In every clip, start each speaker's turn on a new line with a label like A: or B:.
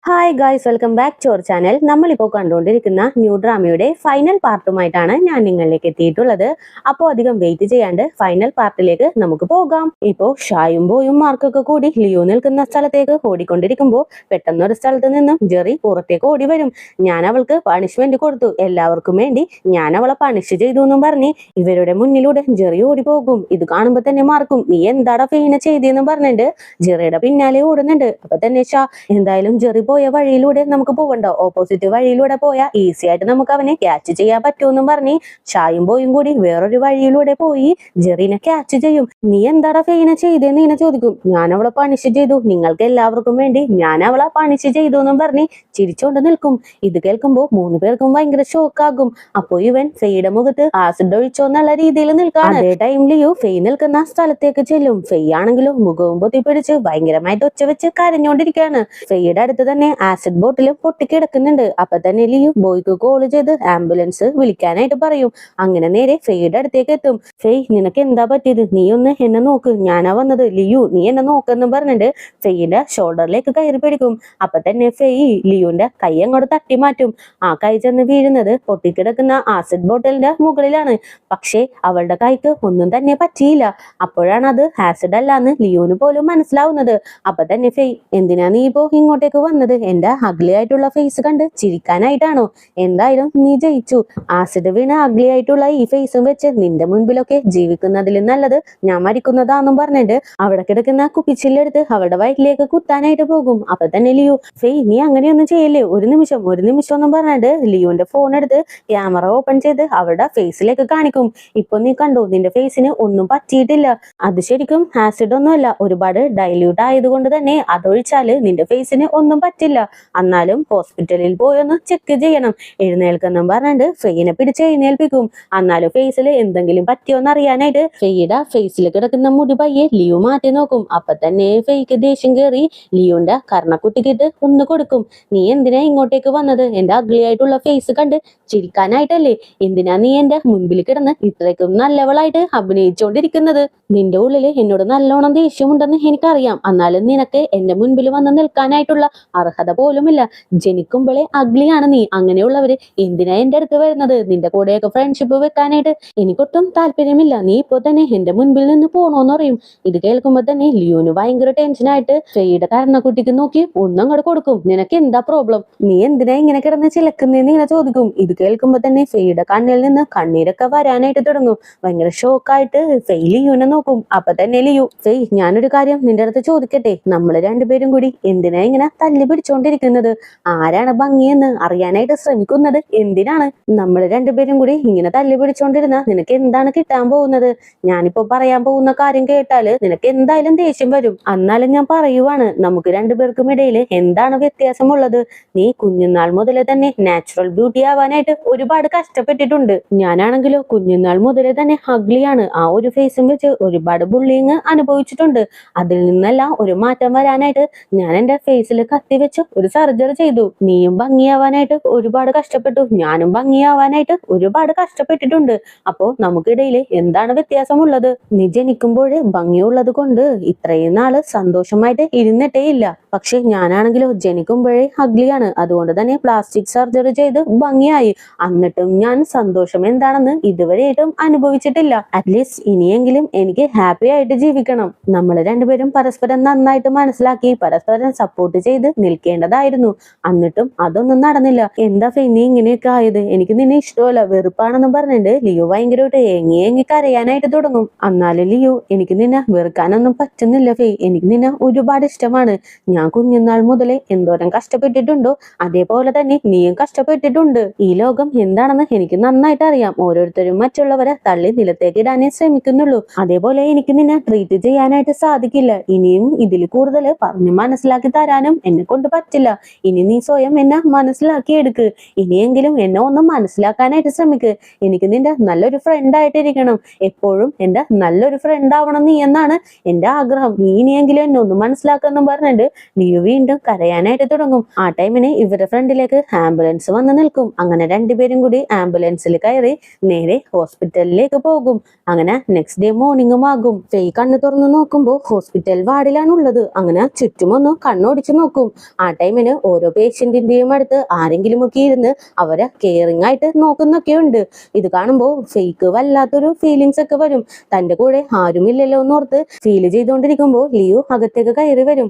A: Hi guys, welcome back to our channel. നമ്മളിപ്പോൾ കണ്ടുകൊണ്ടിരിക്കുന്ന new ഡ്രാമയുടെ final പാർട്ടുമായിട്ടാണ് ഞാൻ നിങ്ങളിലേക്ക് എത്തിയിട്ടുള്ളത്. അപ്പോൾ അധികം വെയിറ്റ് ചെയ്യാണ്ട് ഫൈനൽ പാർട്ടിലേക്ക് നമുക്ക് പോകാം. ഇപ്പോൾ ഷായും ബോയും മാർക്കൊക്കെ കൂടി ലിയോ നിൽക്കുന്ന സ്ഥലത്തേക്ക് ഓടിക്കൊണ്ടിരിക്കുമ്പോൾ പെട്ടെന്ന് ഒരു സ്ഥലത്ത് നിന്നും ജെറി പുറത്തേക്ക് ഓടി വരും. ഞാൻ അവൾക്ക് പണിഷ്മെന്റ് കൊടുത്തു, എല്ലാവർക്കും വേണ്ടി ഞാൻ അവളെ പണിഷ് ചെയ്തു എന്നും പറഞ്ഞ് ഇവരുടെ മുന്നിലൂടെ ജെറി ഓടി പോകും. ഇത് കാണുമ്പോൾ തന്നെ മാർക്കും നീ എന്താടാ ഫെയിനെ ചെയ്തെന്നും പറഞ്ഞിട്ട് ജെറിയുടെ പിന്നാലെ ഓടുന്നുണ്ട്. അപ്പൊ തന്നെ ഷാ എന്തായാലും ജെറി പോയ വഴിയിലൂടെ നമുക്ക് പോവണ്ട, ഓപ്പോസിറ്റ് വഴിയിലൂടെ പോയാൽ ഈസി ആയിട്ട് നമുക്ക് അവനെ ക്യാച്ച് ചെയ്യാൻ പറ്റുമെന്നും പറഞ്ഞ് ഷായും ബോയും കൂടി വേറൊരു വഴിയിലൂടെ പോയി ജെറിനെ ക്യാച്ച് ചെയ്യും. നീ എന്താടാ ഫെയിനെ ചെയ്തേന്ന് ഇങ്ങനെ ചോദിക്കും. ഞാൻ അവളെ പണിഷ് ചെയ്തു, നിങ്ങൾക്ക് എല്ലാവർക്കും വേണ്ടി ഞാൻ അവളെ പണിഷ് ചെയ്തു എന്നും പറഞ്ഞ് ചിരിച്ചോണ്ട് നിൽക്കും. ഇത് കേൾക്കുമ്പോൾ 3 പേർക്കും ഭയങ്കര ഷോക്കാകും. അപ്പൊ ഇവൻ ഫെയുടെ മുഖത്ത് ആസിഡ് ഒഴിച്ചോ എന്നുള്ള രീതിയിൽ നിൽക്കാണ്. അതേ ടൈമിൽ ഫെയ് നിൽക്കുന്ന സ്ഥലത്തേക്ക് ചെല്ലും. ഫെയ് ആണെങ്കിലോ മുഖവും പൊത്തി പിടിച്ച് ഭയങ്കരമായിട്ട് ഒച്ച വെച്ച് കരഞ്ഞോണ്ടിരിക്കുകയാണ്. ഫെയുടെ അടുത്ത് തന്നെ ആസിഡ് ബോട്ടിൽ പൊട്ടിക്കിടക്കുന്നുണ്ട്. അപ്പൊ തന്നെ ലിയു ബോയ്ക്ക് കോൾ ചെയ്ത് ആംബുലൻസ് വിളിക്കാനായിട്ട് പറയും. അങ്ങനെ നേരെ ഫെയുടെ അടുത്തേക്ക് എത്തും. ഫെയ് നിനക്ക് എന്താ പറ്റിയത്, നീ ഒന്ന് എന്നെ നോക്ക്, ഞാനാ വന്നത്, ലിയു നീ എന്നെ നോക്കെന്നും പറഞ്ഞിട്ട് ഫെയുടെ ഷോൾഡറിലേക്ക് കയറി പിടിക്കും. അപ്പൊ തന്നെ ഫെയ് ലിയുന്റെ കൈ അങ്ങോട്ട് തട്ടി മാറ്റും. ആ കൈ ചെന്ന് വീഴുന്നത് പൊട്ടിക്കിടക്കുന്ന ആസിഡ് ബോട്ടിലിന്റെ മുകളിലാണ്. പക്ഷേ അവളുടെ കൈക്ക് ഒന്നും തന്നെ പറ്റിയില്ല. അപ്പോഴാണ് അത് ആസിഡ് അല്ലാന്ന് ലിയുവിന് പോലും മനസ്സിലാവുന്നത്. അപ്പൊ തന്നെ ഫെയ് എന്തിനാ നീ ഇപ്പോ ഇങ്ങോട്ടേക്ക് വന്നത്, എന്റെ അഗ്ലി ആയിട്ടുള്ള ഫേസ് കണ്ട് ചിരിക്കാനായിട്ടാണോ? എന്തായാലും നീ ജയിച്ചു. ആസിഡ് വീണ അഗ്ലി ആയിട്ടുള്ള ഈ ഫേസും വെച്ച് നിന്റെ മുൻപിലൊക്കെ ജീവിക്കുന്നതിൽ നല്ലത് ഞാൻ മരിക്കുന്നതാന്നും പറഞ്ഞിട്ട് അവിടെ കിടക്കുന്ന കുപ്പിച്ചില്ലെടുത്ത് അവളുടെ വയറ്റിലേക്ക് കുത്താനായിട്ട് പോകും. അപ്പൊ തന്നെ ലിയു ഫെയ് നീ അങ്ങനെയൊന്നും ചെയ്യല്ലേ, ഒരു നിമിഷം എന്നും പറഞ്ഞിട്ട് ലിയുവിന്റെ ഫോൺ എടുത്ത് ക്യാമറ ഓപ്പൺ ചെയ്ത് അവളുടെ ഫേസിലേക്ക് കാണിക്കും. ഇപ്പൊ നീ കണ്ടു, നിന്റെ ഫേസിന് ഒന്നും പറ്റിയിട്ടില്ല. അത് ശരിക്കും ആസിഡ് ഒന്നുമല്ല, ഒരുപാട് ഡൈല്യൂട്ട് ആയതുകൊണ്ട് തന്നെ അതൊഴിച്ചാല് നിന്റെ ഫേസിന് ഒന്നും പറ്റില്ല. എന്നാലും ഹോസ്പിറ്റലിൽ പോയൊന്ന് ചെക്ക് ചെയ്യണം, എഴുന്നേൽക്കെന്നും പറഞ്ഞിട്ട് ഫെയിനെ പിടിച്ച് എഴുന്നേൽപ്പിക്കും. എന്നാലും ഫേസിൽ എന്തെങ്കിലും പറ്റിയോന്ന് അറിയാനായിട്ട് ഫെയ്യുടെ ഫേസിൽ കിടക്കുന്ന മുടി പയ്യെ ലിയു മാറ്റി നോക്കും. അപ്പൊ തന്നെ ഫെയ്ക്ക് ദേഷ്യം കയറി ലിയുന്റെ കർണക്കുട്ടിക്കിട്ട് ഒന്ന് കൊടുക്കും. നീ എന്തിനാ ഇങ്ങോട്ടേക്ക് വന്നത്, എന്റെ അഗ്ലി ആയിട്ടുള്ള ഫേസ് കണ്ട് ചിരിക്കാനായിട്ടല്ലേ? എന്തിനാ നീ എന്റെ മുൻപിൽ കിടന്ന് ഇത്രയ്ക്കും നല്ലവളായിട്ട് അഭിനയിച്ചോണ്ടിരിക്കുന്നത്? നിന്റെ ഉള്ളില് എന്നോട് നല്ലോണം ദേഷ്യമുണ്ടെന്ന് എനിക്കറിയാം. എന്നാലും നിനക്ക് എന്റെ മുൻപിൽ വന്ന് നിൽക്കാനായിട്ടുള്ള അർഹത പോലുമില്ല. ജനിക്കുമ്പോഴേ അഗ്ലിയാണ് നീ. അങ്ങനെയുള്ളവര് എന്തിനാ എന്റെ അടുത്ത് വരുന്നത്? നിന്റെ കൂടെയൊക്കെ ഫ്രണ്ട്ഷിപ്പ് വെക്കാനായിട്ട് എനിക്കൊട്ടും താല്പര്യമില്ല. നീ ഇപ്പൊ തന്നെ എന്റെ മുൻപിൽ നിന്ന് പോണോന്ന് പറയും. ഇത് കേൾക്കുമ്പോ തന്നെ ലിയോന് ഭയങ്കര ടെൻഷനായിട്ട് ഫെയ്യുടെ കരണക്കുട്ടിക്ക് നോക്കി ഒന്നങ്ങോട്ട് കൊടുക്കും. നിനക്ക് എന്താ പ്രോബ്ലം, നീ എന്തിനാ ഇങ്ങനെ കിടന്ന് ചിലക്കുന്നേന്ന് ഇങ്ങനെ ചോദിക്കും. ഇത് കേൾക്കുമ്പോ തന്നെ ഫെയ്യുടെ കണ്ണിൽ നിന്ന് കണ്ണീരൊക്കെ വരാനായിട്ട് തുടങ്ങും. ഭയങ്കര ഷോക്കായിട്ട് ഫെയ് ലിയുനെ നോക്കും. അപ്പൊ തന്നെ ലിയു ഫെയ് ഞാനൊരു കാര്യം നിന്റെ അടുത്ത് ചോദിക്കട്ടെ, നമ്മള് രണ്ടുപേരും കൂടി എന്തിനാ ഇങ്ങനെ തല്ലി പിടിച്ചോണ്ടിരിക്കുന്നത്? ആരാണ് ഭംഗിയെന്ന് അറിയാനായിട്ട് ശ്രമിക്കുന്നത്? എന്തിനാണ് നമ്മൾ രണ്ടുപേരും കൂടി ഇങ്ങനെ തല്ലി പിടിച്ചോണ്ടിരുന്ന നിനക്ക് എന്താണ് കിട്ടാൻ പോകുന്നത്? ഞാനിപ്പോ പറയാൻ പോകുന്ന കാര്യം കേട്ടാല് നിനക്ക് എന്തായാലും ദേഷ്യം വരും. എന്നാലും ഞാൻ പറയുവാണ്, നമുക്ക് രണ്ടുപേർക്കും ഇടയിൽ എന്താണ് വ്യത്യാസമുള്ളത്? നീ കുഞ്ഞുനാൾ മുതലേ തന്നെ നാച്ചുറൽ ബ്യൂട്ടി ആവാനായിട്ട് ഒരുപാട് കഷ്ടപ്പെട്ടിട്ടുണ്ട്. ഞാനാണെങ്കിലോ കുഞ്ഞുനാൾ മുതലേ തന്നെ അഗ്ലിയാണ്. ആ ഒരു ഫേസും വെച്ച് ഒരുപാട് ബുള്ളിങ് അനുഭവിച്ചിട്ടുണ്ട്. അതിൽ നിന്നെല്ലാം ഒരു മാറ്റം വരാനായിട്ട് ഞാൻ എന്റെ ഫേസിൽ കത്തി വെച്ച് ഒരു സർജറി ചെയ്തു. നീയും ഭംഗിയാവാനായിട്ട് ഒരുപാട് കഷ്ടപ്പെട്ടു, ഞാനും ഭംഗിയാവാനായിട്ട് ഒരുപാട് കഷ്ടപ്പെട്ടിട്ടുണ്ട്. അപ്പോ നമുക്കിടയിൽ എന്താണ് വ്യത്യാസമുള്ളത്? നീ ജനിക്കുമ്പോഴേ ഭംഗിയുള്ളത് കൊണ്ട് ഇത്രയും നാള് സന്തോഷമായിട്ട് ഇരുന്നിട്ടേ ഇല്ല. പക്ഷെ ഞാനാണെങ്കിലോ ജനിക്കുമ്പോഴേ അഗ്ലിയാണ്. അതുകൊണ്ട് തന്നെ പ്ലാസ്റ്റിക് സർജറി ചെയ്ത് ഭംഗിയായി. എന്നിട്ടും ഞാൻ സന്തോഷം എന്താണെന്ന് ഇതുവരെയായിട്ടും അനുഭവിച്ചിട്ടില്ല. അറ്റ്ലീസ്റ്റ് ഇനിയെങ്കിലും എനിക്ക് ഹാപ്പി ആയിട്ട് ജീവിക്കണം. നമ്മൾ രണ്ടുപേരും പരസ്പരം നന്നായിട്ട് മനസ്സിലാക്കി പരസ്പരം സപ്പോർട്ട് ചെയ്ത് നിൽക്കേണ്ടതായിരുന്നു. എന്നിട്ടും അതൊന്നും നടന്നില്ല. എന്താ ഫെയ് നീ ഇങ്ങനെയൊക്കെ ആയത്? എനിക്ക് നിന്നെ ഇഷ്ടമല്ല, വെറുപ്പാണെന്നും പറഞ്ഞിട്ട് ലിയു ഭയങ്കരമായിട്ട് ഏങ്ങി കരയാനായിട്ട് തുടങ്ങും. എന്നാലും ലിയു എനിക്ക് നിന്നെ വെറുക്കാനൊന്നും പറ്റുന്നില്ല ഫെയ്, എനിക്ക് നിന്നെ ഒരുപാട് ഇഷ്ടമാണ്. ഞാൻ കുഞ്ഞുനാൾ മുതലേ എന്തോരം കഷ്ടപ്പെട്ടിട്ടുണ്ടോ അതേപോലെ തന്നെ നീയും കഷ്ടപ്പെട്ടിട്ടുണ്ട്. ഈ ലോകം എന്താണെന്ന് എനിക്ക് നന്നായിട്ട് അറിയാം. ഓരോരുത്തരും മറ്റുള്ളവരെ തള്ളി നിലത്തേക്ക് ഇടാനേ ശ്രമിക്കുന്നുള്ളൂ. അതേപോലെ എനിക്ക് നിന്നെ ട്രീറ്റ് ചെയ്യാനായിട്ട് സാധിക്കില്ല. ഇനിയും ഇതിൽ കൂടുതൽ പറഞ്ഞു മനസ്സിലാക്കി തരാനും എന്നെ കൊണ്ട് പറ്റില്ല. ഇനി നീ സ്വയം എന്നെ മനസ്സിലാക്കി എടുക്ക്. ഇനിയെങ്കിലും എന്നെ ഒന്ന് മനസ്സിലാക്കാനായിട്ട് ശ്രമിക്ക്. എനിക്ക് നിന്റെ നല്ലൊരു ഫ്രണ്ട് ആയിട്ടിരിക്കണം. എപ്പോഴും എന്റെ നല്ലൊരു ഫ്രണ്ട് ആവണം നീ എന്നാണ് എന്റെ ആഗ്രഹം. നീ ഇനിയെങ്കിലും എന്നെ ഒന്ന് മനസ്സിലാക്കാന്നും പറഞ്ഞിട്ട് നീ വീണ്ടും കരയാനായിട്ട് തുടങ്ങും. ആ ടൈമിന് ഇവരുടെ ഫ്രണ്ടിലേക്ക് ആംബുലൻസ് വന്ന് നിൽക്കും. അങ്ങനെ രണ്ടുപേരും കൂടി ആംബുലൻസിൽ കയറി നേരെ ഹോസ്പിറ്റലിലേക്ക് പോകും. അങ്ങനെ നെക്സ്റ്റ് ഡേ മോർണിംഗും ആകും. ഫെയ് കണ്ണ് തുറന്ന് നോക്കുമ്പോൾ ഹോസ്പിറ്റൽ വാർഡിലാണുള്ളത്. അങ്ങനെ ചുറ്റുമൊന്ന് കണ്ണോടിച്ചു നോക്കും. ആ ടൈമിന് ഓരോ പേഷ്യന്റിന്റെയും അടുത്ത് ആരെങ്കിലും ഒക്കെ ഇരുന്ന് അവരെ കെയറിങ് ആയിട്ട് നോക്കുന്നൊക്കെ ഉണ്ട്. ഇത് കാണുമ്പോൾ ഫേക്ക് വല്ലാത്തൊരു ഫീലിങ്സ് ഒക്കെ വരും. തന്റെ കൂടെ ആരുമില്ലല്ലോ എന്നോർത്ത് ഫീൽ ചെയ്തുകൊണ്ടിരിക്കുമ്പോൾ ലിയു അകത്തേക്ക് കയറി വരും.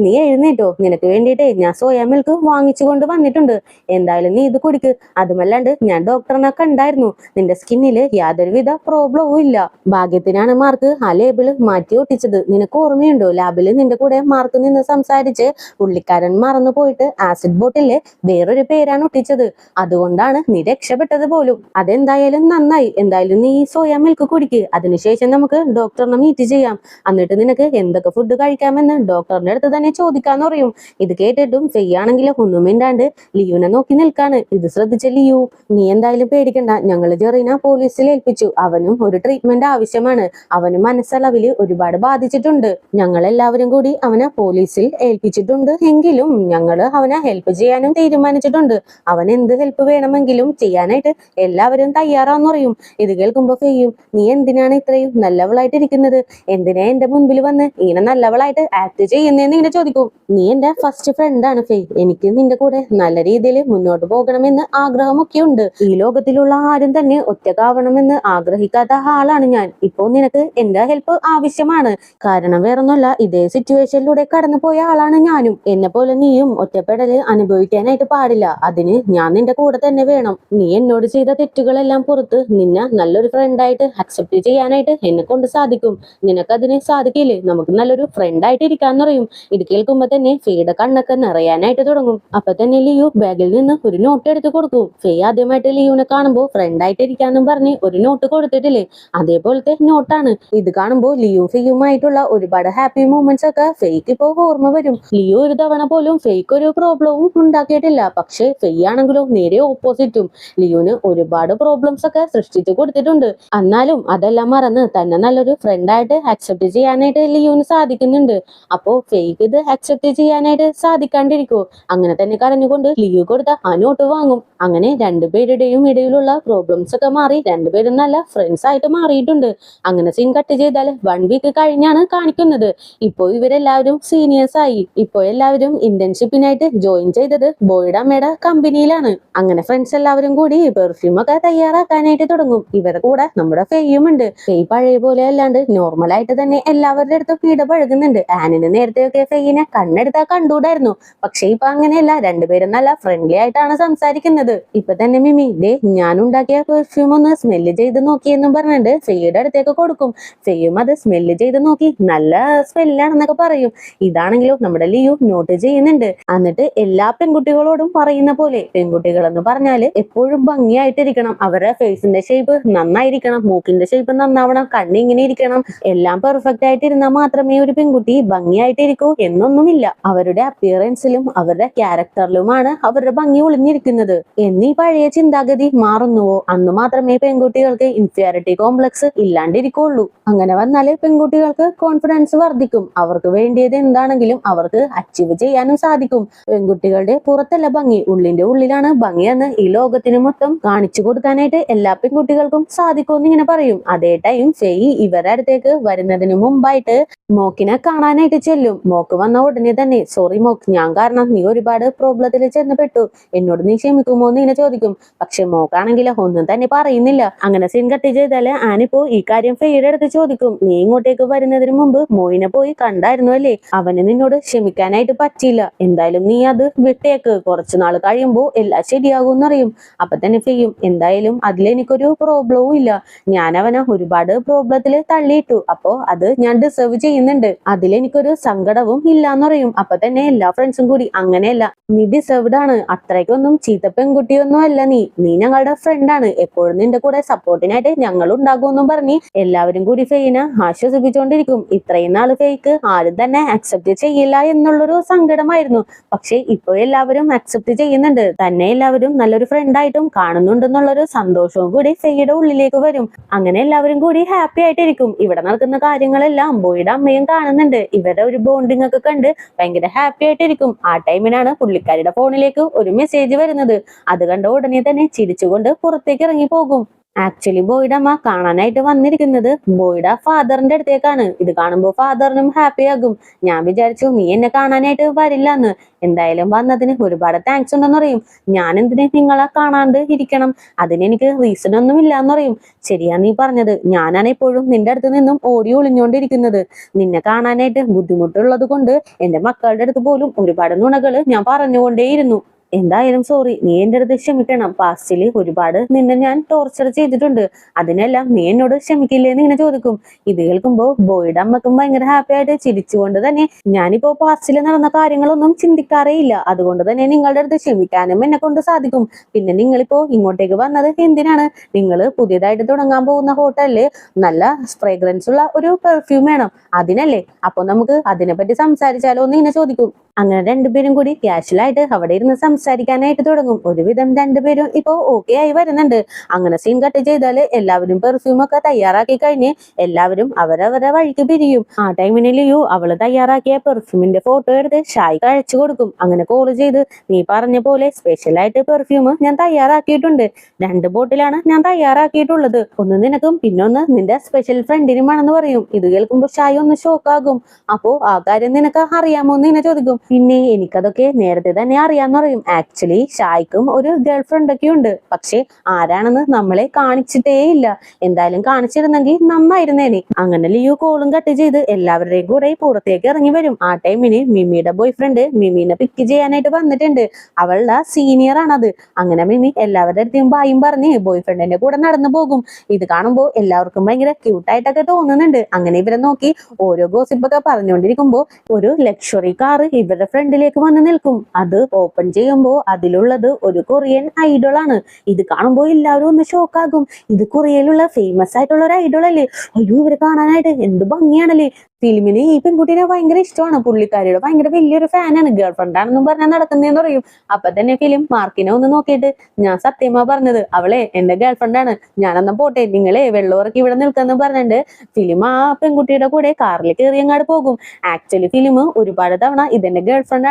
A: നീ എഴുന്നേറ്റോ, നിനക്ക് വേണ്ടിയിട്ടേ ഞാൻ സോയാ മിൽക്ക് വാങ്ങിച്ചു കൊണ്ട് വന്നിട്ടുണ്ട്, എന്തായാലും നീ ഇത് കുടിക്ക്. അതുമല്ലാണ്ട് ഞാൻ ഡോക്ടറിനെ കണ്ടായിരുന്നു, നിന്റെ സ്കിന്നില് യാതൊരുവിധ പ്രോബ്ലവും ഇല്ല. ഭാഗ്യത്തിനാണ് മാർക്ക് ആ ലേബിള് മാറ്റി ഒട്ടിച്ചത്. നിനക്ക് ഓർമ്മയുണ്ടോ, ലാബില് നിന്റെ കൂടെ മാർക്ക് നിന്ന് സംസാരിച്ച് പുള്ളിക്കാരൻ മറന്നു പോയിട്ട് ആസിഡ് ബോട്ടില് വേറൊരു പേരാണ് ഒട്ടിച്ചത്, അതുകൊണ്ടാണ് നീ രക്ഷപ്പെട്ടത് പോലും. അതെന്തായാലും നന്നായി. എന്തായാലും നീ സോയാ മിൽക്ക് കുടിക്ക്, അതിനുശേഷം നമുക്ക് ഡോക്ടറിനെ മീറ്റ് ചെയ്യാം. എന്നിട്ട് നിനക്ക് എന്തൊക്കെ ഫുഡ് കഴിക്കാമെന്ന് ഡോക്ടറിന്റെ അടുത്ത് തന്നെ ചോദിക്കാന്ന് പറയും. ഇത് കേട്ടിട്ടും ഫെയ്യാണെങ്കിലും ഒന്നും മിണ്ടാണ്ട് ലിയുനെ നോക്കി നിൽക്കാണ്. ഇത് ശ്രദ്ധിച്ച ലിയു, നീ എന്തായാലും പേടിക്കണ്ട, ഞങ്ങള് ജെറീന പോലീസിൽ ഏൽപ്പിച്ചു, അവനും ഒരു ട്രീറ്റ്മെന്റ് ആവശ്യമാണ്, അവന് മനസ്സളവില് ഒരുപാട് ബാധിച്ചിട്ടുണ്ട്, ഞങ്ങളെല്ലാവരും കൂടി അവനെ പോലീസിൽ ഏൽപ്പിച്ചിട്ടുണ്ട്, എങ്കിലും ഞങ്ങള് അവനെ ഹെൽപ്പ് ചെയ്യാനും തീരുമാനിച്ചിട്ടുണ്ട്, അവൻ എന്ത് ഹെൽപ്പ് വേണമെങ്കിലും ചെയ്യാനായിട്ട് എല്ലാവരും തയ്യാറാന്ന് പറയും. ഇത് കേൾക്കുമ്പോ ഫെയ്യും, നീ എന്തിനാണ് ഇത്രയും നല്ലവളായിട്ടിരിക്കുന്നത്, എന്തിനാ എന്റെ മുൻപിൽ വന്ന് ഇങ്ങനെ നല്ലവളായിട്ട് ആക്ട് ചെയ്യുന്നേന്ന് ഇങ്ങനെ ചോദിക്കും. നീ എന്റെ ഫസ്റ്റ് ഫ്രണ്ടാണ് ഫെയ്, എനിക്ക് നിന്റെ കൂടെ നല്ല രീതിയിൽ മുന്നോട്ട് പോകണമെന്ന് ആഗ്രഹമൊക്കെ ഉണ്ട്. ഈ ലോകത്തിലുള്ള ആരും തന്നെ ഒറ്റക്കാവണമെന്ന് ആഗ്രഹിക്കാത്ത ആളാണ് ഞാൻ. ഇപ്പോ നിനക്ക് എന്റെ ഹെൽപ്പ് ആവശ്യമാണ്, കാരണം വേറൊന്നുമല്ല, ഇതേ സിറ്റുവേഷനിലൂടെ കടന്നു പോയ ആളാണ് ഞാനും. എന്നെ പോലെ നീയും ഒറ്റപ്പെടല് അനുഭവിക്കാനായിട്ട് പാടില്ല, അതിന് ഞാൻ നിന്റെ കൂടെ തന്നെ വേണം. നീ എന്നോട് ചെയ്ത തെറ്റുകളെല്ലാം പുറത്ത് നിന്നെ നല്ലൊരു ഫ്രണ്ടായിട്ട് അക്സെപ്റ്റ് ചെയ്യാനായിട്ട് എന്നെ കൊണ്ട് സാധിക്കും, നിനക്കതിന് സാധിക്കില്ലേ, നമുക്ക് നല്ലൊരു ഫ്രണ്ടായിട്ട് ഇരിക്കാന്ന് പറയും. ഇത് കേൾക്കുമ്പോ തന്നെ ഫെയുടെ കണ്ണൊക്കെ നിറയാനായിട്ട് തുടങ്ങും. അപ്പൊ തന്നെ ലിയു ബാഗിൽ നിന്ന് ഒരു നോട്ട് എടുത്ത് കൊടുക്കും. ഫെയ് ആദ്യമായിട്ട് ലിയുവിനെ കാണുമ്പോൾ ഫ്രണ്ടായിട്ട് ഇരിക്കാന്നും പറഞ്ഞ് ഒരു നോട്ട് കൊടുത്തിട്ടില്ലേ, അതേപോലത്തെ നോട്ടാണ്. ഇത് കാണുമ്പോൾ ലിയു ഫെയ്യുമായിട്ടുള്ള ഒരുപാട് ഹാപ്പി മൂമെന്റ്സ് ഒക്കെ ഫെയ്ക്ക് ഇപ്പോ ഓർമ്മ വരും. ലിയു ഒരു തവണ പോലും ഫെയ്ക്ക് ഒരു പ്രോബ്ലവും ഉണ്ടാക്കിയിട്ടില്ല, പക്ഷെ ഫെയ് ആണെങ്കിലും നേരെ ഓപ്പോസിറ്റും ലിയുവിന് ഒരുപാട് പ്രോബ്ലംസ് ഒക്കെ സൃഷ്ടിച്ചു കൊടുത്തിട്ടുണ്ട്. എന്നാലും അതെല്ലാം മറന്ന് തന്നെ നല്ലൊരു ഫ്രണ്ടായിട്ട് അക്സെപ്റ്റ് ചെയ്യാനായിട്ട് ലിയുവിന് സാധിക്കുന്നുണ്ട്. അപ്പോ ഫെയ്ക്ക് ഇത് അക്സെപ്റ്റ് ചെയ്യാനായിട്ട് സാധിക്കാണ്ടിരിക്കുവോ? അങ്ങനെ തന്നെ കരഞ്ഞുകൊണ്ട് ലിയു കൊടുത്ത ആ നോട്ട് വാങ്ങും. അങ്ങനെ രണ്ടുപേരുടെയും ഇടയിലുള്ള പ്രോബ്ലംസ് ഒക്കെ മാറി രണ്ടുപേരും നല്ല ഫ്രണ്ട്സ് ആയിട്ട് മാറിയിട്ടുണ്ട്. അങ്ങനെ സീൻ കട്ട് ചെയ്താൽ 1 വീക്ക് കഴിഞ്ഞാണ് കാണിക്കുന്നത്. ഇപ്പോ ഇവരെല്ലാവരും സീനിയേഴ്സ് ആയി. ഇപ്പോ എല്ലാവരും ഇന്റേൺഷിപ്പിനായിട്ട് ജോയിൻ ചെയ്തത് ബോയുടെ അമ്മയുടെ കമ്പനിയിലാണ്. അങ്ങനെ ഫ്രണ്ട്സ് എല്ലാവരും കൂടി പെർഫ്യൂം ഒക്കെ തയ്യാറാക്കാനായിട്ട് തുടങ്ങും. ഇവരുടെ കൂടെ നമ്മുടെ ഫെയ്യും ഉണ്ട്. ഫെയ് പഴയ പോലെ അല്ലാണ്ട് നോർമൽ ആയിട്ട് തന്നെ എല്ലാവരുടെ അടുത്തും ഇടപഴകുന്നുണ്ട്. ആനിന് നേരത്തെയൊക്കെ ഫെയ്യിനെ കണ്ണെടുത്താൽ കണ്ടുകൂടായിരുന്നു, പക്ഷെ ഇപ്പൊ അങ്ങനെയല്ല, രണ്ടുപേരും നല്ല ഫ്രണ്ട്ലി ആയിട്ടാണ് സംസാരിക്കുന്നത്. ഇപ്പൊ തന്നെ മിമി ദേ ഞാൻ ഉണ്ടാക്കിയ പെർഫ്യൂം ഒന്ന് സ്മെല്ല് ചെയ്ത് നോക്കിയെന്നും പറഞ്ഞിട്ട് ഫെയ്യുടെ അടുത്തേക്ക് കൊടുക്കും. ഫെയ്യും അത് സ്മെല്ല് ചെയ്ത് നോക്കി നല്ല സ്മെല്ലാണെന്നൊക്കെ പറയും. ഇതാണെങ്കിലും നമ്മുടെ ലിയു നോട്ട് ചെയ്യുന്നുണ്ട്. എന്നിട്ട് എല്ലാ പെൺകുട്ടികളോടും പറയുന്ന പോലെ, പെൺകുട്ടികൾ എന്ന് പറഞ്ഞാല് എപ്പോഴും ഭംഗിയായിട്ടിരിക്കണം, അവരുടെ ഫേസിന്റെ ഷേപ്പ് നന്നായിരിക്കണം, മൂക്കിന്റെ ഷേപ്പ് നന്നാവണം, കണ്ണിങ്ങനെ ഇരിക്കണം, എല്ലാം പെർഫെക്റ്റ് ആയിട്ടിരുന്നാൽ മാത്രമേ ഒരു പെൺകുട്ടി ഭംഗിയായിട്ടിരിക്കൂ എന്നൊന്നുമില്ല. അവരുടെ അപ്പിയറൻസിലും അവരുടെ ക്യാരക്ടറിലുമാണ് അവരുടെ ഭംഗി ഒളിഞ്ഞിരിക്കുന്നത്. എന്നീ പഴയ ചിന്താഗതി മാറുന്നുവോ അന്ന് മാത്രമേ പെൺകുട്ടികൾക്ക് ഇൻഫീരിയോറിറ്റി കോംപ്ലക്സ് ഇല്ലാണ്ടിരിക്കുള്ളൂ. അങ്ങനെ വന്നാല് പെൺകുട്ടികൾക്ക് കോൺഫിഡൻസ് വർദ്ധിക്കും, അവർക്ക് വേണ്ടിയത് എന്താണെങ്കിലും അവർക്ക് അച്ചീവ് ചെയ്യാനും സാധിക്കും. പെൺകുട്ടികളുടെ പുറത്തല്ല ഭംഗി, ഉള്ളിന്റെ ഉള്ളിലാണ് ഭംഗിയെന്ന് ഈ ലോകത്തിന് മൊത്തം കാണിച്ചു കൊടുക്കാനായിട്ട് എല്ലാ പെൺകുട്ടികൾക്കും സാധിക്കുമെന്ന് ഇങ്ങനെ പറയും. അതേ ടൈം ഫെയ് ഇവരുടെ അടുത്തേക്ക് വരുന്നതിന് മുമ്പായിട്ട് മോക്കിനെ കാണാനായിട്ട് ചെല്ലും. മോക്ക് വന്ന ഉടനെ തന്നെ, സോറി മോക്ക്, ഞാൻ കാരണം നീ ഒരുപാട് പ്രോബ്ലത്തിൽ ചെന്ന് പെട്ടു, എന്നോട് നീ ക്ഷമിക്കുമോ എന്ന് ഇങ്ങനെ ചോദിക്കും. പക്ഷെ മോക്കാണെങ്കിലോ ഒന്നും തന്നെ പറയുന്നില്ല. അങ്ങനെ സീൻ കട്ട് ചെയ്താല് ആനിപ്പോ ഈ കാര്യം ഫെയ്യുടെ അടുത്ത് ചോദിക്കും. നീ ഇങ്ങോട്ടേക്ക് വരുന്നതിന് മുമ്പ് മോയിനെ പോയി കണ്ടായിരുന്നു അല്ലേ, അവന് നിന്നോട് ക്ഷമിക്കാനായിട്ട് പറ്റിയില്ല, എന്തായാലും നീ അത് വിട്ടേക്ക്, കുറച്ചുനാൾ കഴിയുമ്പോ എല്ലാം ശരിയാകും എന്നറിയും. അപ്പൊ തന്നെ ഫെയ്യും, എന്തായാലും അതിലെനിക്കൊരു പ്രോബ്ലവും ഇല്ല, ഞാൻ അവനെ ഒരുപാട് പ്രോബ്ലത്തിൽ തള്ളിയിട്ടു, അപ്പോ അത് ഞാൻ ഡിസേർവ് ചെയ്യുന്നുണ്ട്, അതിലെനിക്കൊരു സങ്കടവും ഇല്ലാന്ന് പറയും. അപ്പൊ തന്നെ എല്ലാ ഫ്രണ്ട്സും കൂടി, അങ്ങനെയല്ല, നീ ഡിസേർവ്ഡ് ആണ്, അത്രയ്ക്കൊന്നും ചീത്ത പെൺകുട്ടിയൊന്നും അല്ല, നീ ഞങ്ങളുടെ ഫ്രണ്ടാണ്, എപ്പോഴും നിന്റെ കൂടെ സപ്പോർട്ടിനായിട്ട് ഞങ്ങൾ ഉണ്ടാകുമെന്നും പറഞ്ഞ് എല്ലാവരും കൂടി ഫെയ്നെ ആശ്വസിപ്പിച്ചുകൊണ്ടിരിക്കും. ഇത്രയും നാള് ഫെയ്ക്ക് ആരും തന്നെ അക്സെപ്റ്റ് ചെയ്യില്ല എന്നുള്ളൊരു സങ്കടമായിരുന്നു, പക്ഷെ ഇപ്പൊ എല്ലാവരും അക്സെപ്റ്റ് ചെയ്യുന്നുണ്ട്, തന്നെ എല്ലാവരും നല്ലൊരു ഫ്രണ്ടായിട്ടും കാണുന്നുണ്ടെന്നുള്ളൊരു സന്തോഷവും കൂടി ഫെയ്യുടെ ഉള്ളിലേക്ക് വരും. അങ്ങനെ എല്ലാവരും കൂടി ഹാപ്പി ആയിട്ടിരിക്കും. ഇവിടെ നടക്കുന്ന കാര്യങ്ങളെല്ലാം ബോയുടെ അമ്മയും കാണുന്നുണ്ട്. ഇവരുടെ ഒരു ബോണ്ടിങ് ഒക്കെ കണ്ട് ഭയങ്കര ഹാപ്പി ആയിട്ടിരിക്കും. ആ ടൈമിനാണ് പുള്ളിക്കാരിയുടെ ഫോണിലേക്ക് ഒരു മെസ്സേജ് വരുന്നത്. അത് കണ്ട ഉടനെ തന്നെ ചിരിച്ചുകൊണ്ട് പുറത്തേക്ക് ഇറങ്ങി പോകും. ആക്ച്വലി ബോയുടെ അമ്മ കാണാനായിട്ട് വന്നിരിക്കുന്നത് ബോയുടെ ഫാദറിന്റെ അടുത്തേക്കാണ്. ഇത് കാണുമ്പോൾ ഫാദറിനും ഹാപ്പി ആകും. ഞാൻ വിചാരിച്ചു നീ എന്നെ കാണാനായിട്ട് വരില്ല എന്ന്. എന്തായാലും വന്നതിന് ഒരുപാട് താങ്ക്സ് ഉണ്ടെന്ന് പറയും. ഞാൻ എന്തിന് നിങ്ങളെ കാണാണ്ട് ഇരിക്കണം, അതിനെനിക്ക് റീസൺ ഒന്നും ഇല്ല എന്ന് പറയും. ശരിയാ നീ പറഞ്ഞത്, ഞാനാണ് എപ്പോഴും നിന്റെ അടുത്ത് നിന്നും ഓടി ഒളിഞ്ഞോണ്ടിരിക്കുന്നത്. നിന്നെ കാണാനായിട്ട് ബുദ്ധിമുട്ടുള്ളത് കൊണ്ട് എന്റെ മക്കളുടെ അടുത്ത് പോലും ഒരുപാട് നുണകള് ഞാൻ പറഞ്ഞുകൊണ്ടേയിരുന്നു. എന്തായാലും സോറി, നീ എന്റെ അടുത്ത് ക്ഷമിക്കണം. പാസ്റ്റില് ഒരുപാട് നിന്നെ ഞാൻ ടോർച്ചർ ചെയ്തിട്ടുണ്ട്, അതിനെല്ലാം നീ എന്നോട് ക്ഷമിക്കില്ലേന്ന് ഇങ്ങനെ ചോദിക്കും. ഇത് കേൾക്കുമ്പോ ബോയുടെ അമ്മക്കും ഭയങ്കര ഹാപ്പി ആയിട്ട് ചിരിച്ചുകൊണ്ട് തന്നെ, ഞാനിപ്പോ പാസ്റ്റില് നടന്ന കാര്യങ്ങളൊന്നും ചിന്തിക്കാറേ ഇല്ല, അതുകൊണ്ട് തന്നെ നിങ്ങളുടെ അടുത്ത് ക്ഷമിക്കാനും എന്നെ കൊണ്ട് സാധിക്കും. പിന്നെ നിങ്ങളിപ്പോ ഇങ്ങോട്ടേക്ക് വന്നത് എന്തിനാണ്? നിങ്ങൾ പുതിയതായിട്ട് തുടങ്ങാൻ പോകുന്ന ഹോട്ടലില് നല്ല ഫ്രേഗ്രൻസ് ഉള്ള ഒരു പെർഫ്യൂം വേണം, അതിനല്ലേ? അപ്പൊ നമുക്ക് അതിനെപ്പറ്റി സംസാരിച്ചാലോ എന്ന് ഇങ്ങനെ ചോദിക്കും. അങ്ങനെ രണ്ടുപേരും കൂടി ക്യാഷ്വലായിട്ട് അവിടെ ഇരുന്ന് സംസാരിക്കാനായിട്ട് തുടങ്ങും. ഒരുവിധം രണ്ടുപേരും ഇപ്പോ ഓക്കെ ആയി വരുന്നുണ്ട്. അങ്ങനെ സീൻ കട്ട് ചെയ്താല് എല്ലാവരും പെർഫ്യൂം ഒക്കെ തയ്യാറാക്കി കഴിഞ്ഞ് എല്ലാവരും അവരവരെ വഴിക്ക് പിരിയും. ആ ടൈമിന് ലിയു അവള് തയ്യാറാക്കിയ പെർഫ്യൂമിന്റെ ഫോട്ടോ എടുത്ത് ഷായ്ക്ക് അയച്ചു കൊടുക്കും. അങ്ങനെ കോള് ചെയ്ത്, നീ പറഞ്ഞ പോലെ സ്പെഷ്യലായിട്ട് പെർഫ്യൂം ഞാൻ തയ്യാറാക്കിയിട്ടുണ്ട്. 2 ബോട്ടിലാണ് ഞാൻ തയ്യാറാക്കിയിട്ടുള്ളത്. ഒന്ന് നിനക്കും പിന്നൊന്ന് നിന്റെ സ്പെഷ്യൽ ഫ്രണ്ടിനുമാണെന്ന് പറയും. ഇത് കേൾക്കുമ്പോൾ ഷായ് ഒന്ന് ഷോക്കാകും. അപ്പോ ആ കാര്യം നിനക്ക് അറിയാമോ എന്ന് ഇങ്ങനെ ചോദിക്കും. പിന്നെ എനിക്കതൊക്കെ നേരത്തെ തന്നെ അറിയാന്ന് പറയും. ആക്ച്വലി ഷായ്ക്കും ഒരു ഗേൾ ഫ്രണ്ട് ഒക്കെ ഉണ്ട്, പക്ഷെ ആരാണെന്ന് നമ്മളെ കാണിച്ചിട്ടേ ഇല്ല. എന്തായാലും കാണിച്ചിരുന്നെങ്കിൽ നന്നായിരുന്നേനെ. അങ്ങനെ ലിയു കോളും കട്ട് ചെയ്ത് എല്ലാവരുടെയും കൂടെ പുറത്തേക്ക് ഇറങ്ങി വരും. ആ ടൈമിന് മിമിയുടെ ബോയ് ഫ്രണ്ട് മിമിനെ പിക്ക് ചെയ്യാനായിട്ട് വന്നിട്ടുണ്ട്. അവളുടെ സീനിയർ ആണത്. അങ്ങനെ മിമി എല്ലാവരുടെ അടുത്തും ബായും പറഞ്ഞ് ബോയ് ഫ്രണ്ടിന്റെ കൂടെ നടന്നു പോകും. ഇത് കാണുമ്പോൾ എല്ലാവർക്കും ഭയങ്കര ക്യൂട്ടായിട്ടൊക്കെ തോന്നുന്നുണ്ട്. അങ്ങനെ ഇവരെ നോക്കി ഓരോ ഗോസിപ്പൊക്കെ പറഞ്ഞുകൊണ്ടിരിക്കുമ്പോ ഒരു ലക്ഷറി കാർ ഇവരുടെ ഫ്രണ്ടിലേക്ക് വന്ന് നിൽക്കും. അത് ഓപ്പൺ ചെയ്യുമ്പോൾ അതിലുള്ളത് ഒരു കൊറിയൻ ഐഡോൾ ആണ്. ഇത് കാണുമ്പോൾ എല്ലാവരും ഒന്ന് ഷോക്കാകും. ഇത് കൊറിയയിലുള്ള ഫേമസ് ആയിട്ടുള്ള ഒരു ഐഡോൾ അല്ലേ? അയ്യോ, ഇവരെ കാണാനായിട്ട് എന്ത് ഭംഗിയാണല്ലേ. ഫിലിമിന് ഈ പെൺകുട്ടീനെ ഭയങ്കര ഇഷ്ടമാണ്. പുള്ളിക്കാരിയുടെ ഭയങ്കര വലിയൊരു ഫാനാണ്. ഗേൾ ഫ്രണ്ട് ആണെന്നും പറഞ്ഞാൽ നടക്കുന്നതെന്ന് പറയും. അപ്പൊ തന്നെ ഫിലിം മാർക്കിനെ ഒന്ന് നോക്കിയിട്ട്, ഞാൻ സത്യമാ പറഞ്ഞത്, അവളെ എന്റെ ഗേൾ ഫ്രണ്ടാണ്, ഞാനെന്നാ പോട്ടെ, നിങ്ങളെ വെള്ളമുറക്കി ഇവിടെ നിൽക്കാന്ന് പറഞ്ഞിട്ട് ഫിലിം ആ പെൺകുട്ടിയുടെ കൂടെ കാറിൽ കയറി അങ്ങാട് പോകും. ആക്ച്വലി ഫിലിം ഒരുപാട് തവണ ഇതെന്റെ ഗേൾ ഫ്രണ്ട്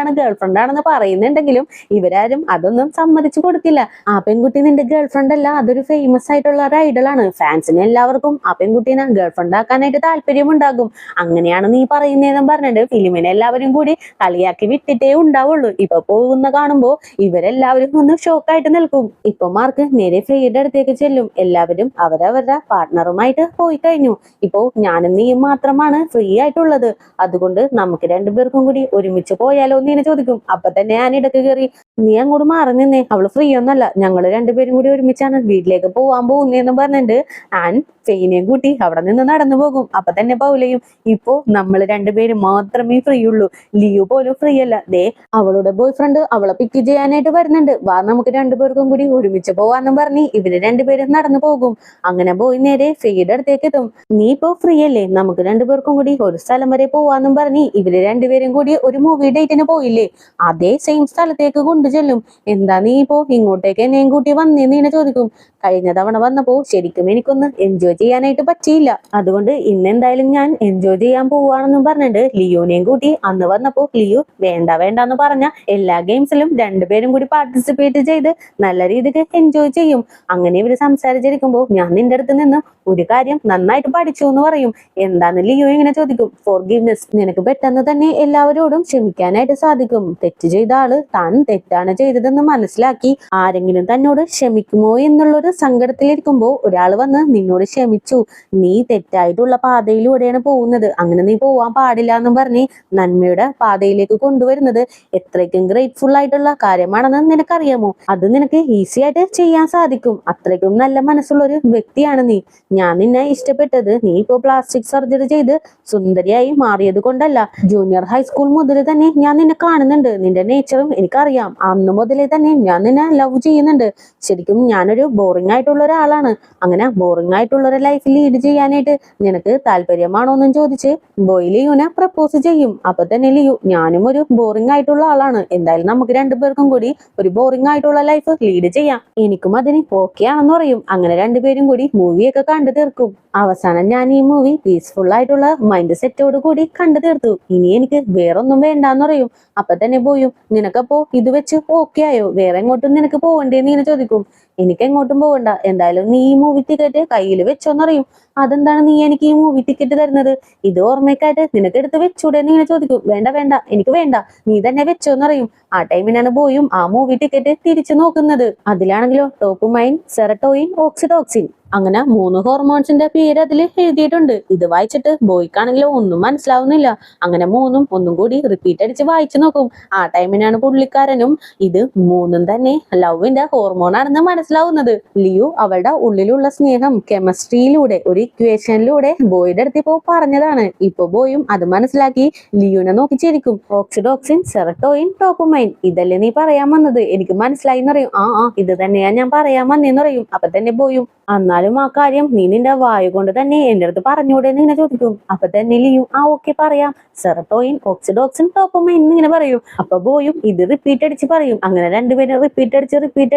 A: ആണെന്ന് പറയുന്നുണ്ടെങ്കിലും ഇവരാരും അതൊന്നും സമ്മതിച്ചു കൊടുക്കില്ല. ആ പെൺകുട്ടി നിന്റെ ഗേൾ ഫ്രണ്ട് അല്ല, അതൊരു ഫേമസ് ആയിട്ടുള്ള ഒരു ഐഡലാണ്. ഫാൻസിന് എല്ലാവർക്കും ആ പെൺകുട്ടീനെ ഗേൾ ഫ്രണ്ട് ആക്കാനായിട്ട് താല്പര്യമുണ്ടാകും. അങ്ങനെയാണ് നീ പറയുന്നതെന്നും പറഞ്ഞിട്ട് ഫിലിമിനെ എല്ലാവരും കൂടി കളിയാക്കി വിട്ടിട്ടേ ഉണ്ടാവുള്ളൂ. ഇപ്പൊ പോകുന്ന കാണുമ്പോ ഇവരെല്ലാവരും ഒന്ന് ഷോക്കായിട്ട് നിൽക്കും. ഇപ്പൊ മാർക്ക് നേരെ ഫ്രീയുടെ അടുത്തേക്ക് ചെല്ലും. എല്ലാവരും അവരവരുടെ പാർട്ട്ണറുമായിട്ട് പോയി കഴിഞ്ഞു. ഇപ്പോ ഞാനും നീയും മാത്രമാണ് ഫ്രീ ആയിട്ടുള്ളത്. അതുകൊണ്ട് നമുക്ക് രണ്ടുപേർക്കും കൂടി ഒരുമിച്ച് പോയാലോ എന്ന് ഇങ്ങനെ ചോദിക്കും. അപ്പൊ തന്നെ ഞാൻ ഇടക്ക് കയറി, നീ അങ്ങോട്ട് മാറി നിന്നേ, അവള് ഫ്രീ ഒന്നല്ല, ഞങ്ങള് രണ്ടുപേരും കൂടി ഒരുമിച്ചാണ് വീട്ടിലേക്ക് പോവാൻ പോകുന്നതെന്ന് പറഞ്ഞിട്ട് ആൻ ഫെയിനെയും കൂട്ടി അവിടെ നിന്ന് നടന്നു പോകും. അപ്പൊ തന്നെ പൗലയും, ഇപ്പോ നമ്മൾ രണ്ടുപേരും മാത്രമേ ഫ്രീ ഉള്ളൂ, ലിയു പോലും ഫ്രീ അല്ല. ദേ അവളുടെ ബോയ് ഫ്രണ്ട് അവളെ പിക്ക് ചെയ്യാനായിട്ട് വരുന്നുണ്ട്, വാ നമുക്ക് രണ്ടുപേർക്കും കൂടി ഒരുമിച്ച് പോവാന്നും പറഞ്ഞ് ഇവര് രണ്ടുപേരും നടന്നു പോകും. അങ്ങനെ പോയി നേരെ ഫെയുടെ അടുത്തേക്ക് എത്തും. നീ ഇപ്പോ ഫ്രീ അല്ലേ, നമുക്ക് രണ്ടുപേർക്കും കൂടി ഒരു സ്ഥലം വരെ പോവാന്നും പറഞ്ഞ് ഇവര് രണ്ടുപേരും കൂടി ഒരു മൂവി ഡേറ്റിന് പോയില്ലേ, അതേ സെയിം സ്ഥലത്തേക്ക് കൊണ്ടു ചെല്ലും. എന്താ നീ ഇപ്പോ ഇങ്ങോട്ടേക്ക് എന്നെയും കൂട്ടി വന്നേന്ന് ഇങ്ങനെ ചോദിക്കും. കഴിഞ്ഞ തവണ വന്നപ്പോ ശരിക്കും എനിക്കൊന്ന് എൻജോയ് ചെയ്യാനായിട്ട് പറ്റിയില്ല, അതുകൊണ്ട് ഇന്ന് എന്തായാലും ഞാൻ എൻജോയ് ചെയ്യാൻ പോവാണെന്നും പറഞ്ഞിട്ട് ലിയോനെയും കൂട്ടി അന്ന് വന്നപ്പോ ലിയോ വേണ്ടെന്ന് പറഞ്ഞ എല്ലാ ഗെയിംസിലും രണ്ടുപേരും കൂടി പാർട്ടിസിപ്പേറ്റ് ചെയ്ത് നല്ല രീതിക്ക് എൻജോയ് ചെയ്യും. അങ്ങനെ ഇവര് സംസാരിച്ചിരിക്കുമ്പോ ഞാൻ നിന്റെ അടുത്ത് നിന്ന് ഒരു കാര്യം നന്നായിട്ട് പഠിച്ചു എന്ന് പറയും. എന്താന്ന് ലിയോ ഇങ്ങനെ ചോദിക്കും. ഫോർഗിവ്നെസ്. നിനക്ക് പെട്ടെന്ന് തന്നെ എല്ലാവരോടും ക്ഷമിക്കാനായിട്ട് സാധിക്കും. തെറ്റ് ചെയ്ത ആള് താൻ തെറ്റാണ് ചെയ്തതെന്ന് മനസ്സിലാക്കി ആരെങ്കിലും തന്നോട് ക്ഷമിക്കുമോ എന്നുള്ളൊരു സങ്കടത്തിലിരിക്കുമ്പോ ഒരാൾ വന്ന് നിന്നോട് ക്ഷമിച്ചു, നീ തെറ്റായിട്ടുള്ള പാതയിലൂടെയാണ് പോകുന്നത്, അങ്ങനെ നീ പോവാൻ പാടില്ല എന്നും പറഞ്ഞ് നന്മയുടെ പാതയിലേക്ക് കൊണ്ടുവരുന്നത് എത്രയ്ക്കും ഗ്രേറ്റ്ഫുൾ ആയിട്ടുള്ള കാര്യമാണെന്ന് നിനക്കറിയാമോ? അത് നിനക്ക് ഈസി ആയിട്ട് ചെയ്യാൻ സാധിക്കും. അത്രയ്ക്കും നല്ല മനസ്സുള്ള ഒരു വ്യക്തിയാണ് നീ. ഞാൻ നിന്നെ ഇഷ്ടപ്പെട്ടത് നീ ഇപ്പോ പ്ലാസ്റ്റിക് സർജറി ചെയ്ത് സുന്ദരിയായി മാറിയത് കൊണ്ടല്ല. ജൂനിയർ ഹൈസ്കൂൾ മുതൽ തന്നെ ഞാൻ നിന്നെ കാണുന്നുണ്ട്, നിന്റെ നേച്ചറും എനിക്കറിയാം. അന്ന് മുതലേ തന്നെ ഞാൻ നിന്നെ ലവ് ചെയ്യുന്നുണ്ട്. ശരിക്കും ഞാനൊരു ബോറിംഗ് ആയിട്ടുള്ള ഒരാളാണ്. അങ്ങനെ ബോറിംഗ് ആയിട്ടുള്ള ഒരു ലൈഫ് ലീഡ് ചെയ്യാനായിട്ട് നിനക്ക് താല്പര്യമാണോ എന്നും ചോദിച്ച് ബോയ് ലിയുനെ പ്രപ്പോസ് ചെയ്യും. അപ്പൊ തന്നെ ലിയു, ഞാനും ഒരു ബോറിംഗ് ആയിട്ടുള്ള ആളാണ്, എന്തായാലും നമുക്ക് രണ്ടുപേർക്കും കൂടി ഒരു ബോറിംഗ് ആയിട്ടുള്ള ലൈഫ് ലീഡ് ചെയ്യാം, എനിക്കും അതിന് ഓക്കെ ആണെന്ന് പറയും. അങ്ങനെ രണ്ടുപേരും കൂടി മൂവിയൊക്കെ കണ്ടു തീർക്കും. അവസാനം ഞാൻ ഈ മൂവി പീസ്ഫുൾ ആയിട്ടുള്ള മൈൻഡ് സെറ്റോട് കൂടി കണ്ടു തീർത്തു. ഇനി എനിക്ക് വേറൊന്നും വേണ്ടാന്ന് പറയും. അപ്പൊ തന്നെ പോയും, നിനക്കപ്പോ ഇത് വെച്ച് ഓക്കെ ആയോ, വേറെ എങ്ങോട്ടും നിനക്ക് പോകണ്ടേന്ന് ഇങ്ങനെ ചോദിക്കും. എനിക്ക് എങ്ങോട്ടും പോകണ്ട, എന്തായാലും നീ ഈ മൂവി ടിക്കറ്റ് കയ്യിൽ വെച്ചോന്നറിയും. അതെന്താണ് നീ എനിക്ക് ഈ മൂവി ടിക്കറ്റ് തരുന്നത്? ഇത് ഓർമ്മയ്ക്കായിട്ട് നിനക്ക് എടുത്ത് വെച്ചൂടെ എന്ന് ഇങ്ങനെ ചോദിക്കും. വേണ്ട വേണ്ട, എനിക്ക് വേണ്ട, നീ തന്നെ വെച്ചോന്നറിയും. ആ ടൈമിനാണ് ബോയും ആ മൂവി ടിക്കറ്റ് തിരിച്ചു നോക്കുന്നത്. അതിലാണെങ്കിലോ ഡോപ്പമൈൻ, സെറട്ടോയിൻ, ഓക്സിറ്റോക്സിൻ അങ്ങനെ 3 ഹോർമോൺസിന്റെ പേര് അതിൽ എഴുതിയിട്ടുണ്ട്. ഇത് വായിച്ചിട്ട് ബോയ്ക്കാണെങ്കിലോ ഒന്നും മനസ്സിലാവുന്നില്ല. അങ്ങനെ 3ഉം ഒന്നും കൂടി റിപ്പീറ്റ് അടിച്ച് വായിച്ചു നോക്കും. ആ ടൈമിനാണ് പുള്ളിക്കാരനും ഇത് 3ഉം തന്നെ ലവിന്റെ ഹോർമോൺ ആണെന്ന് മനസ്സിലാവുന്നത്. ലിയു അവളുടെ ഉള്ളിലുള്ള സ്നേഹം കെമിസ്ട്രിയിലൂടെ ഒരു ഇക്വേഷനിലൂടെ ബോയുടെ അടുത്ത് ഇപ്പോ പറഞ്ഞതാണ്. ഇപ്പൊ ബോയും അത് മനസ്സിലാക്കി ലിയുനെ നോക്കി ചിരിക്കും. ഓക്സിഡോക്സിൻ, സെറട്ടോയിൻ, ഡോപ്പമൈൻ, ഇതല്ലേ നീ പറയാൻ വന്നത്? എനിക്ക് മനസ്സിലായി എന്നറിയും. ആ ഇത് തന്നെയാ ഞാൻ പറയാൻ വന്നേന്ന് പറയും. അപ്പൊ തന്നെ ബോയും എന്നാലും ആ കാര്യം നീ നിന്റെ വായു കൊണ്ട് തന്നെ എന്റെ അടുത്ത് പറഞ്ഞൂടെ എന്ന് ഇങ്ങനെ ചോദിക്കും. അപ്പൊ തന്നെ ലിയു ഓക്കെ പറയാം, സെറട്ടോയിൻ, ഓക്സിഡോക്സിൻ, ഡോപ്പമൈൻ എന്നിങ്ങനെ പറയും. അപ്പൊ ബോയും ഇത് റിപ്പീറ്റ് അടിച്ച് പറയും. അങ്ങനെ രണ്ടുപേരും റിപ്പീറ്റ്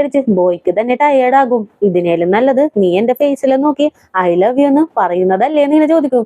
A: അടിച്ച് ബോയ്ക്ക് തന്നെ ടയേർഡ് ആകും. ഇതിനേലും നല്ലത് നീ എന്റെ ഫേസിൽ നോക്കി ഐ ലവ് യു എന്ന് പറയുന്നതല്ലേ എന്ന് ഇങ്ങനെ ചോദിക്കും.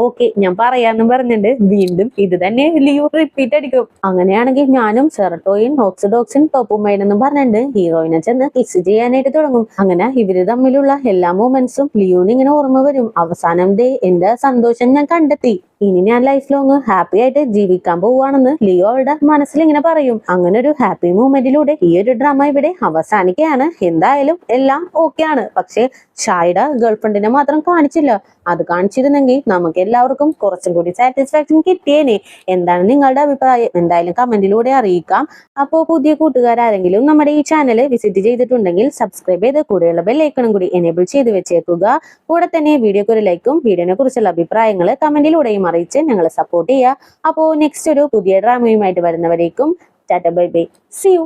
A: ഓക്കെ ഞാൻ പറയാന്നും പറഞ്ഞിട്ട് വീണ്ടും ഇത് തന്നെ ലിയു റിപ്പീറ്റ് അടിക്കും. അങ്ങനെയാണെങ്കിൽ ഞാനും സെറട്ടോയിൻ, ഓക്സിഡോക്സിൻ, ഡോപ്പമൈൻ എന്നും പറഞ്ഞിട്ട് ഹീറോയിനെ ചെന്ന് കിസ് ചെയ്യാനായിട്ട് തുടങ്ങും. അങ്ങനെ ഇവര് തമ്മിലുള്ള എല്ലാ മൊമെന്റ്സും ലിയോന് ഇങ്ങനെ ഓർമ്മ വരും. അവസാനം ദേ എന്റെ സന്തോഷം ഞാൻ കണ്ടെത്തി, ഇനി ഞാൻ ലൈഫ് ലോങ് ഹാപ്പി ആയിട്ട് ജീവിക്കാൻ പോവുകയാണെന്ന് ലിയോ അവളുടെ മനസ്സിൽ ഇങ്ങനെ പറയും. അങ്ങനെ ഒരു ഹാപ്പി മൂമെന്റിലൂടെ ഈ ഒരു ഡ്രാമ ഇവിടെ അവസാനിക്കുകയാണ്. എന്തായാലും എല്ലാം ഓക്കെ ആണ്. പക്ഷെ ഷായുടെ ഗേൾഫ്രണ്ടിനെ മാത്രം കാണിച്ചില്ല. അത് കാണിച്ചിരുന്നെങ്കിൽ നമുക്ക് എല്ലാവർക്കും കുറച്ചും കൂടി സാറ്റിസ്ഫാക്ഷൻ കിട്ടിയേനെ. എന്താണ് നിങ്ങളുടെ അഭിപ്രായം? എന്തായാലും കമന്റിലൂടെ അറിയിക്കാം. അപ്പോൾ പുതിയ കൂട്ടുകാരെങ്കിലും നമ്മുടെ ഈ ചാനൽ വിസിറ്റ് ചെയ്തിട്ടുണ്ടെങ്കിൽ സബ്സ്ക്രൈബ് ചെയ്ത് കൂടെയുള്ള ബെല്ലൈക്കണും കൂടി എനേബിൾ ചെയ്ത് വെച്ചേക്കുക. കൂടെ തന്നെ വീഡിയോക്ക് ഒരു ലൈക്കും വീഡിയോനെ കുറിച്ചുള്ള അഭിപ്രായങ്ങൾ കമന്റിലൂടെയും അറിയിച്ച് ഞങ്ങളെ സപ്പോർട്ട് ചെയ്യുക. അപ്പോൾ നെക്സ്റ്റ് ഒരു പുതിയ ഡ്രാമയുമായിട്ട് വരുന്നവരേക്കും tata bye bye, see U.